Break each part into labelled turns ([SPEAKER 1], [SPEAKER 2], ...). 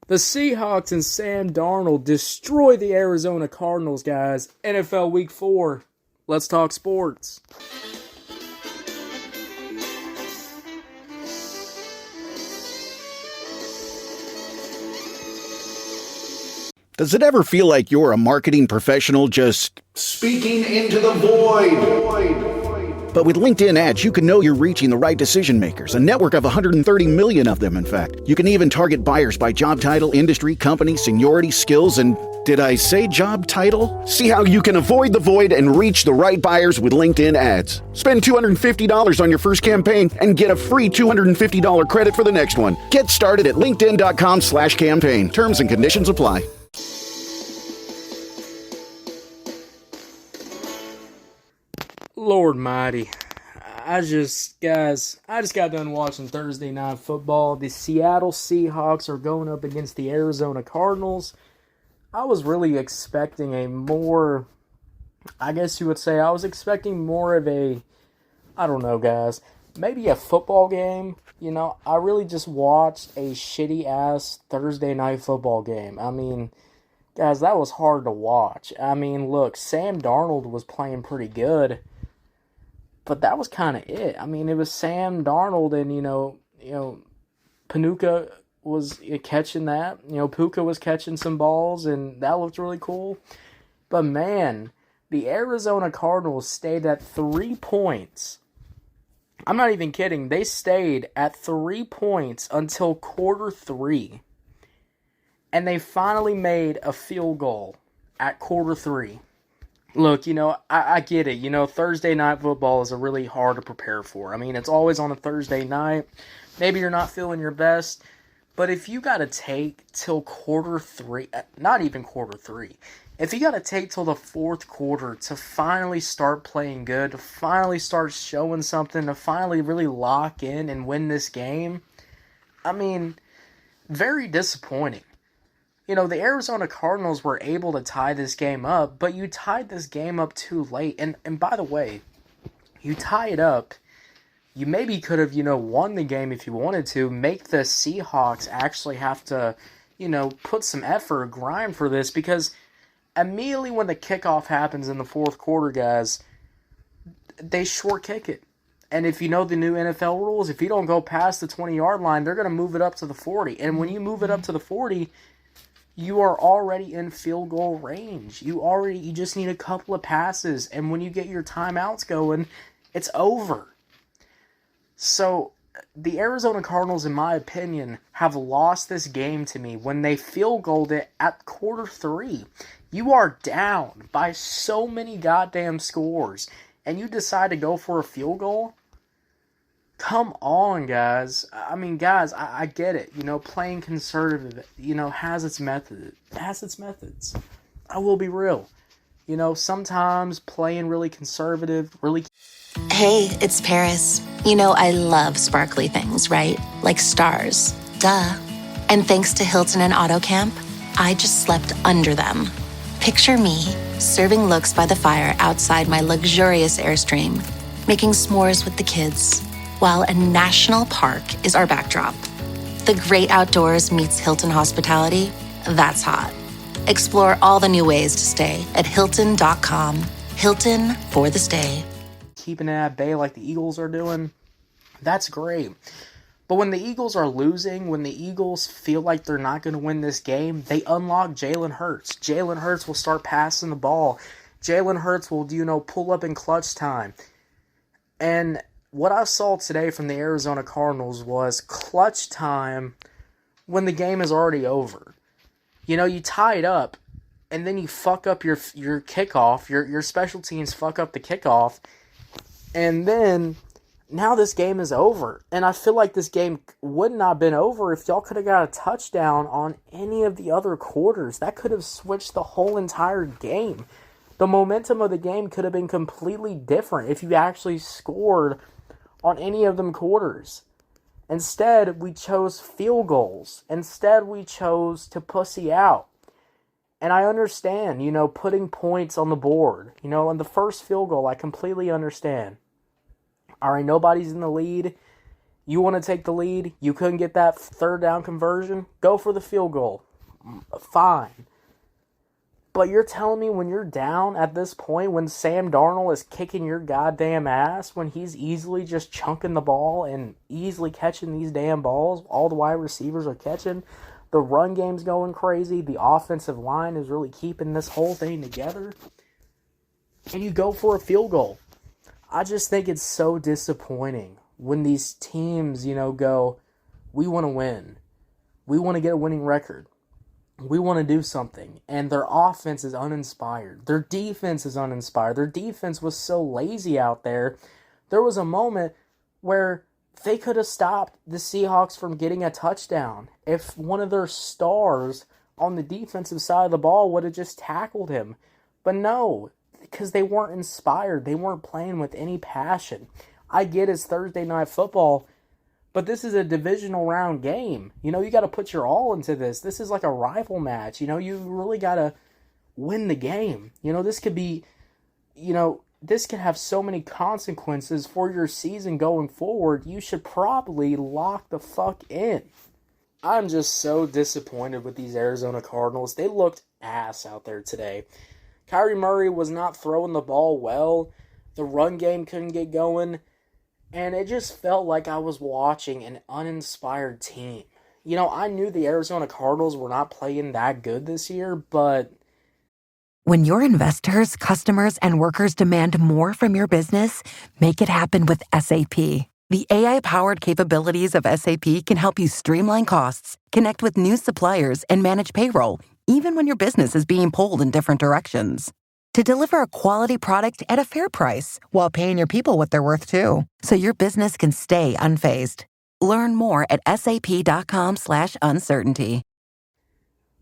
[SPEAKER 1] The Seahawks and Sam Darnold destroy the Arizona Cardinals, guys. NFL Week 4. Let's talk sports.
[SPEAKER 2] Does it ever feel like you're a marketing professional just speaking into the void? But with LinkedIn ads, you can know you're reaching the right decision makers, a network of 130 million of them, in fact. You can even target buyers by job title, industry, company, seniority, skills, and did I say job title? See how you can avoid the void and reach the right buyers with LinkedIn ads. Spend $250 on your first campaign and get a free $250 credit for the next one. Get started at linkedin.com/campaign. Terms and conditions apply.
[SPEAKER 1] Lord mighty. I just got done watching Thursday Night Football. The Seattle Seahawks are going up against the Arizona Cardinals. I was really expecting a more, I guess you would say, I was expecting more of a, I don't know, guys, maybe a football game. You know, I really just watched a shitty-ass Thursday Night Football game. I mean, guys, that was hard to watch. I mean, look, Sam Darnold was playing pretty good, but that was kind of it. I mean, it was Sam Darnold and, you know, Panuka was catching that. You know, Puka was catching some balls, and that looked really cool. But, man, the Arizona Cardinals stayed at 3 points. I'm not even kidding. They stayed at 3 points until quarter 3. And they finally made a field goal at quarter 3. Look, you know, I get it. You know, Thursday Night Football is really hard to prepare for. I mean, it's always on a Thursday night. Maybe you're not feeling your best. But if you got to take till quarter 3, not even quarter 3, if you got to take till the fourth quarter to finally start playing good, to finally start showing something, to finally really lock in and win this game, I mean, very disappointing. You know, the Arizona Cardinals were able to tie this game up, but you tied this game up too late. And by the way, you tie it up, you maybe could have, won the game if you wanted to, make the Seahawks actually have to, put some effort, grind for this, because immediately when the kickoff happens in the fourth quarter, guys, they short kick it. And if you know the new NFL rules, if you don't go past the 20-yard line, they're going to move it up to the 40. And when you move it up to the 40, you are already in field goal range. You just need a couple of passes, and when you get your timeouts going, it's over. So, the Arizona Cardinals, in my opinion, have lost this game to me when they field goaled it at quarter 3. You are down by so many goddamn scores, and you decide to go for a field goal? Come on, guys. I mean, guys, I get it. Playing conservative, has its method. It has its methods. I will be real. Sometimes playing really conservative, really...
[SPEAKER 3] Hey, it's Paris. I love sparkly things, right? Like stars. Duh. And thanks to Hilton and Auto Camp, I just slept under them. Picture me, serving looks by the fire outside my luxurious Airstream, making s'mores with the kids, while a national park is our backdrop. The great outdoors meets Hilton hospitality. That's hot. Explore all the new ways to stay at Hilton.com. Hilton for the stay.
[SPEAKER 1] Keeping it at bay like the Eagles are doing, that's great. But when the Eagles are losing, when the Eagles feel like they're not going to win this game, they unlock Jalen Hurts. Jalen Hurts will start passing the ball. Jalen Hurts will, pull up in clutch time. And what I saw today from the Arizona Cardinals was clutch time when the game is already over. You tie it up, and then you fuck up your kickoff, your special teams fuck up the kickoff, and then now this game is over. And I feel like this game would not have been over if y'all could have got a touchdown on any of the other quarters. That could have switched the whole entire game. The momentum of the game could have been completely different if you actually scored on any of them quarters. Instead, we chose field goals. Instead, we chose to pussy out. And I understand, putting points on the board. On the first field goal, I completely understand. All right, nobody's in the lead. You want to take the lead? You couldn't get that third down conversion? Go for the field goal. Fine. But you're telling me when you're down at this point, when Sam Darnold is kicking your goddamn ass, when he's easily just chunking the ball and easily catching these damn balls, all the wide receivers are catching, the run game's going crazy, the offensive line is really keeping this whole thing together, and you go for a field goal. I just think it's so disappointing when these teams, go, we want to win. We want to get a winning record. We want to do something, and their offense is uninspired. Their defense is uninspired. Their defense was so lazy out there. There was a moment where they could have stopped the Seahawks from getting a touchdown if one of their stars on the defensive side of the ball would have just tackled him. But no, because they weren't inspired. They weren't playing with any passion. I get it's Thursday Night Football, but this is a divisional round game. You got to put your all into this. This is like a rival match. You really got to win the game. This could be, this could have so many consequences for your season going forward. You should probably lock the fuck in. I'm just so disappointed with these Arizona Cardinals. They looked ass out there today. Kyler Murray was not throwing the ball well. The run game couldn't get going. And it just felt like I was watching an uninspired team. I knew the Arizona Cardinals were not playing that good this year, but...
[SPEAKER 4] When your investors, customers, and workers demand more from your business, make it happen with SAP. The AI-powered capabilities of SAP can help you streamline costs, connect with new suppliers, and manage payroll, even when your business is being pulled in different directions. To deliver a quality product at a fair price while paying your people what they're worth too, so your business can stay unfazed. Learn more at sap.com/uncertainty.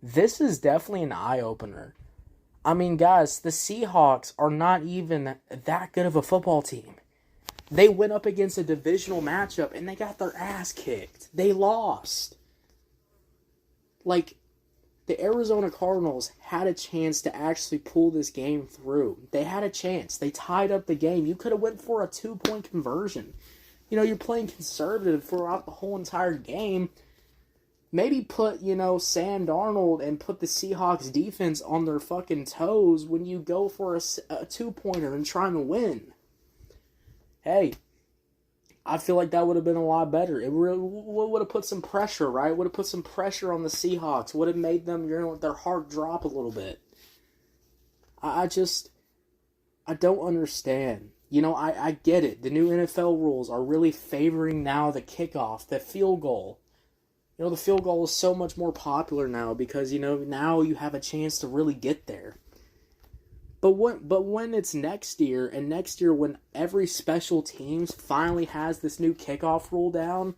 [SPEAKER 1] This is definitely an eye-opener. I mean, guys, the Seahawks are not even that good of a football team. They went up against a divisional matchup and they got their ass kicked. They lost. The Arizona Cardinals had a chance to actually pull this game through. They had a chance. They tied up the game. You could have went for a 2-point conversion. You're playing conservative throughout the whole entire game. Maybe put, Sam Darnold and put the Seahawks defense on their fucking toes when you go for a 2-pointer and trying to win. Hey, I feel like that would have been a lot better. It would have put some pressure, right? Would have put some pressure on the Seahawks. Would have made them, their heart drop a little bit. I don't understand. I get it. The new NFL rules are really favoring now the kickoff, the field goal. The field goal is so much more popular now because, now you have a chance to really get there. But when it's next year, and next year when every special teams finally has this new kickoff rule down,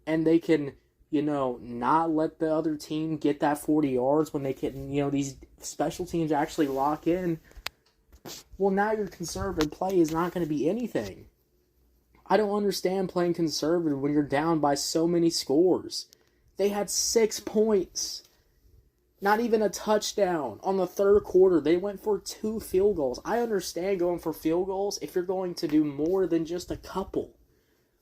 [SPEAKER 1] and they can, not let the other team get that 40 yards when they can, these special teams actually lock in, well, now your conservative play is not going to be anything. I don't understand playing conservative when you're down by so many scores. They had 6 points. Not even a touchdown on the third quarter. They went for 2 field goals. I understand going for field goals if you're going to do more than just a couple.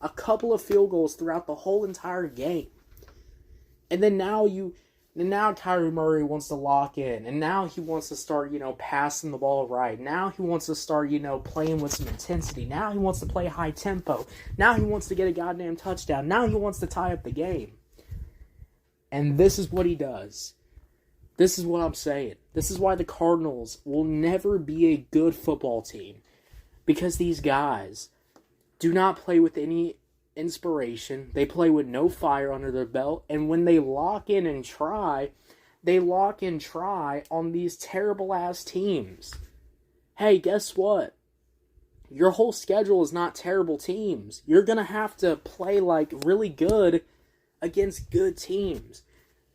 [SPEAKER 1] A couple of field goals throughout the whole entire game. And then now Kyler Murray wants to lock in. And now he wants to start, passing the ball right. Now he wants to start, playing with some intensity. Now he wants to play high tempo. Now he wants to get a goddamn touchdown. Now he wants to tie up the game. And this is what he does. This is what I'm saying. This is why the Cardinals will never be a good football team. Because these guys do not play with any inspiration. They play with no fire under their belt. And when they lock in and try, they lock and try on these terrible-ass teams. Hey, guess what? Your whole schedule is not terrible teams. You're going to have to play really good against good teams.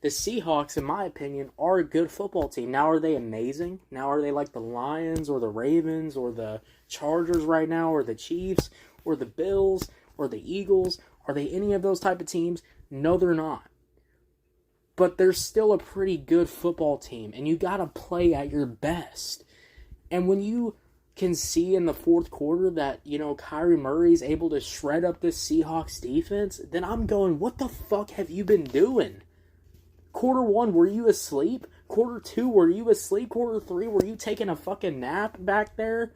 [SPEAKER 1] The Seahawks, in my opinion, are a good football team. Now, are they amazing? Now, are they like the Lions or the Ravens or the Chargers right now or the Chiefs or the Bills or the Eagles? Are they any of those type of teams? No, they're not. But they're still a pretty good football team, and you got to play at your best. And when you can see in the fourth quarter that, Kyrie Murray's able to shred up this Seahawks defense, then I'm going, what the fuck have you been doing? Quarter 1, were you asleep? Quarter 2, were you asleep? Quarter 3, were you taking a fucking nap back there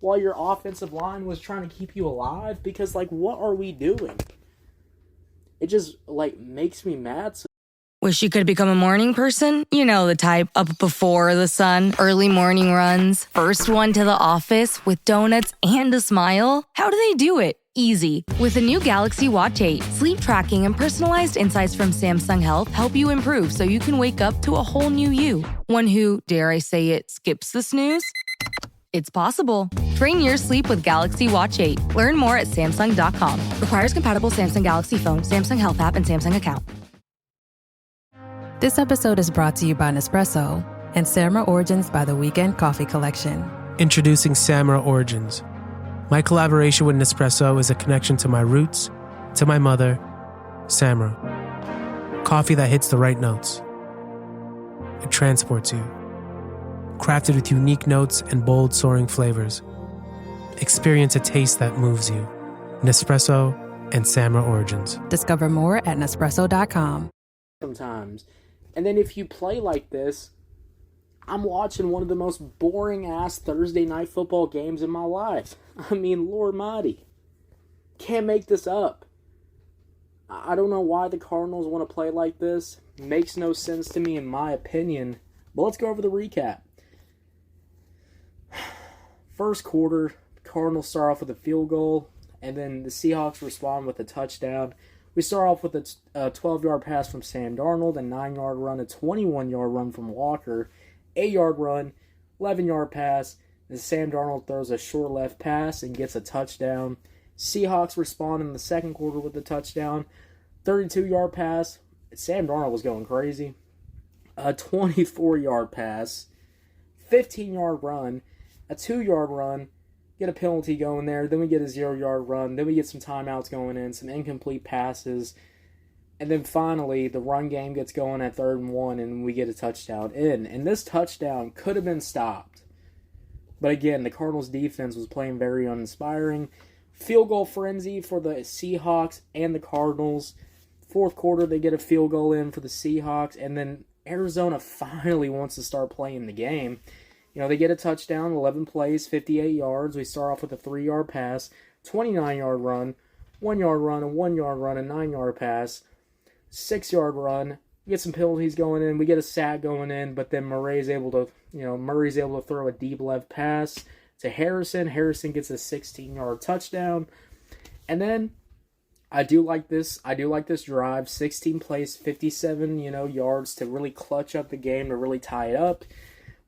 [SPEAKER 1] while your offensive line was trying to keep you alive? Because, what are we doing? It just, makes me mad.
[SPEAKER 5] Wish you could become a morning person? You know the type, up before the sun, early morning runs, first one to the office with donuts and a smile. How do they do it? Easy. With the new Galaxy Watch 8, sleep tracking and personalized insights from Samsung Health help you improve so you can wake up to a whole new you. One who, dare I say it, skips the snooze? It's possible. Train your sleep with Galaxy Watch 8. Learn more at Samsung.com. Requires compatible Samsung Galaxy phone, Samsung Health app, and Samsung account.
[SPEAKER 6] This episode is brought to you by Nespresso and Samra Origins by the Weekend Coffee Collection.
[SPEAKER 7] Introducing Samra Origins. My collaboration with Nespresso is a connection to my roots, to my mother, Samra. Coffee that hits the right notes. It transports you. Crafted with unique notes and bold, soaring flavors. Experience a taste that moves you. Nespresso and Samra Origins.
[SPEAKER 6] Discover more at Nespresso.com.
[SPEAKER 1] Sometimes. And then if you play like this, I'm watching one of the most boring-ass Thursday night football games in my life. I mean, Lord mighty. Can't make this up. I don't know why the Cardinals want to play like this. Makes no sense to me in my opinion. But let's go over the recap. First quarter, the Cardinals start off with a field goal, and then the Seahawks respond with a touchdown. We start off with a 12-yard pass from Sam Darnold, a 9-yard run, a 21-yard run from Walker, 8-yard run, 11-yard pass, and Sam Darnold throws a short left pass and gets a touchdown. Seahawks respond in the second quarter with a touchdown, 32-yard pass. Sam Darnold was going crazy. A 24-yard pass, 15-yard run, a 2-yard run, get a penalty going there, then we get a 0-yard run, then we get some timeouts going in, some incomplete passes, and then finally the run game gets going at 3rd and 1, and we get a touchdown in. And this touchdown could have been stopped. But again, the Cardinals' defense was playing very uninspiring. Field goal frenzy for the Seahawks and the Cardinals. Fourth quarter, they get a field goal in for the Seahawks, and then Arizona finally wants to start playing the game. They get a touchdown, 11 plays, 58 yards. We start off with a 3-yard pass, 29-yard run, 1-yard run, a 1-yard run, a 9-yard pass, 6-yard run. We get some penalties going in. We get a sack going in, but then Murray's able to throw a deep left pass to Harrison. Harrison gets a 16-yard touchdown. And then I do like this drive. 16 plays, 57, yards to really clutch up the game, to really tie it up.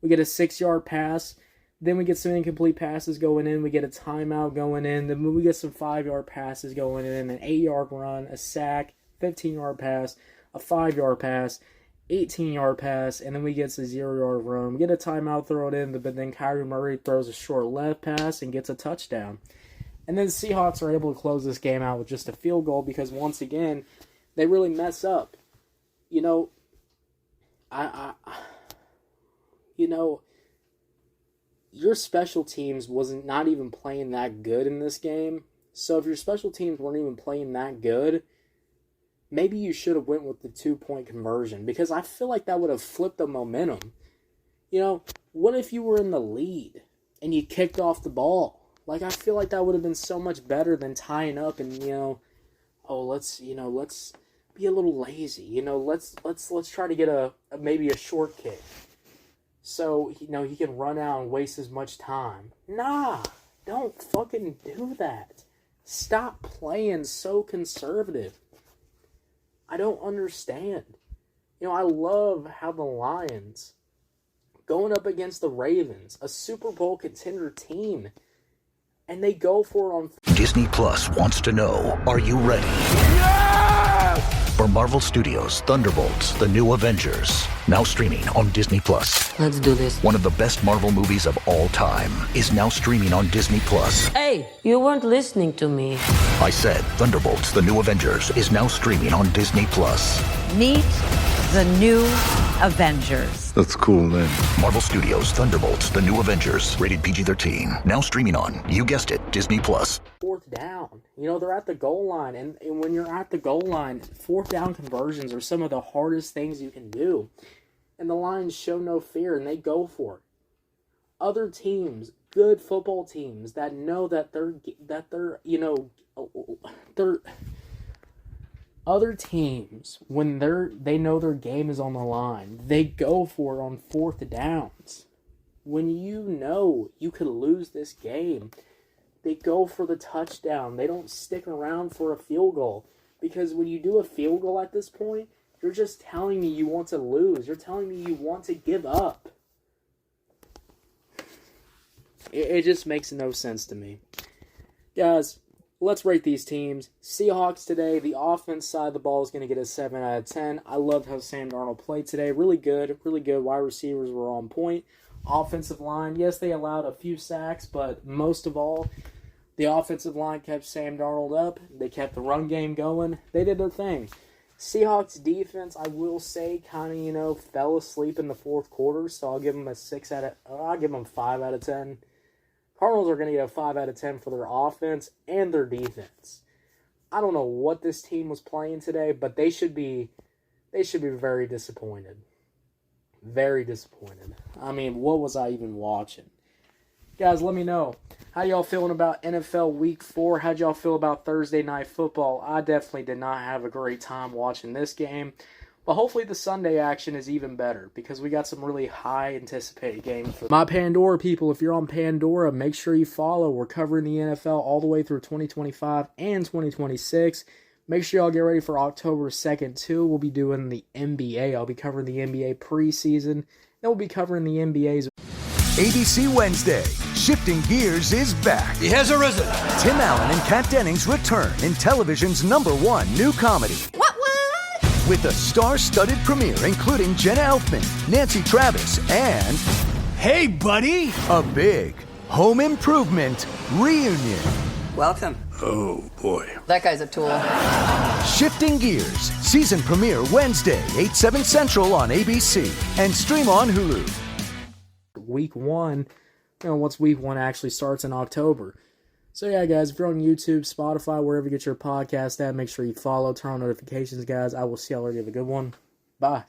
[SPEAKER 1] We get a 6-yard pass. Then we get some incomplete passes going in. We get a timeout going in. Then we get some 5-yard passes going in. An 8-yard run, a sack, 15-yard pass, a 5-yard pass, 18-yard pass, and then we get a 0-yard run. We get a timeout thrown in, but then Kyrie Murray throws a short left pass and gets a touchdown. And then the Seahawks are able to close this game out with just a field goal because, once again, they really mess up. Your special teams wasn't not even playing that good in this game. So if your special teams weren't even playing that good, maybe you should have went with the 2-point conversion, because I feel like that would have flipped the momentum. What if you were in the lead and you kicked off the ball? I feel like that would have been so much better than tying up and, let's be a little lazy. Let's try to get maybe a short kick. So, he can run out and waste as much time. Nah, don't fucking do that. Stop playing so conservative. I don't understand. I love how the Lions, going up against the Ravens, a Super Bowl contender team, and they go for it on...
[SPEAKER 2] Disney Plus wants to know, are you ready?
[SPEAKER 8] Yes!
[SPEAKER 2] For Marvel Studios' Thunderbolts, The New Avengers, now streaming on Disney Plus.
[SPEAKER 9] Let's do this.
[SPEAKER 2] One of the best Marvel movies of all time is now streaming on Disney Plus.
[SPEAKER 9] Hey, you weren't listening to me.
[SPEAKER 2] I said Thunderbolts, The New Avengers is now streaming on Disney Plus.
[SPEAKER 10] Meet the New Avengers.
[SPEAKER 11] That's a cool name.
[SPEAKER 12] Marvel Studios' Thunderbolts, The New Avengers, rated PG-13. Now streaming on, you guessed it, Disney+.
[SPEAKER 1] Fourth down. You know, they're at the goal line, and when you're at the goal line, fourth down conversions are some of the hardest things you can do. And the Lions show no fear, and they go for it. Other teams, good football teams that know that they're other teams, when they know their game is on the line, they go for it on fourth downs. When you know you could lose this game, they go for the touchdown. They don't stick around for a field goal. Because when you do a field goal at this point, you're just telling me you want to lose. You're telling me you want to give up. It just makes no sense to me. Guys, let's rate these teams. Seahawks today, the offense side of the ball is going to get a 7 out of 10. I loved how Sam Darnold played today. Really good. Wide receivers were on point. Offensive line, yes, they allowed a few sacks, but most of all, the offensive line kept Sam Darnold up. They kept the run game going. They did their thing. Seahawks defense, I will say, kind of, fell asleep in the fourth quarter, so I'll give them I'll give them 5 out of 10. Cardinals are going to get a 5 out of 10 for their offense and their defense. I don't know what this team was playing today, but they should be very disappointed. Very disappointed. I mean, what was I even watching? Guys, let me know. How y'all feeling about NFL Week 4? How'd y'all feel about Thursday Night Football? I definitely did not have a great time watching this game. But hopefully the Sunday action is even better because we got some really high anticipated games. My Pandora people, if you're on Pandora, make sure you follow. We're covering the NFL all the way through 2025 and 2026. Make sure y'all get ready for October 2nd too. We'll be doing the NBA. I'll be covering the NBA preseason. Then we'll be covering the NBA's.
[SPEAKER 13] ABC Wednesday, Shifting Gears is back.
[SPEAKER 14] He has arisen.
[SPEAKER 13] Tim Allen and Kat Dennings return in television's #1 new comedy.
[SPEAKER 15] What?
[SPEAKER 13] With a star-studded premiere including Jenna Elfman, Nancy Travis, and...
[SPEAKER 14] Hey, buddy!
[SPEAKER 13] A big home improvement reunion.
[SPEAKER 15] Welcome.
[SPEAKER 14] Oh, boy.
[SPEAKER 15] That guy's a tool.
[SPEAKER 13] Shifting Gears, season premiere Wednesday, 8/7 Central on ABC, and stream on Hulu.
[SPEAKER 1] Week 1, once Week 1 actually starts in October. So yeah, guys, if you're on YouTube, Spotify, wherever you get your podcast at, make sure you follow, turn on notifications, guys. I will see y'all later. Have a good one. Bye.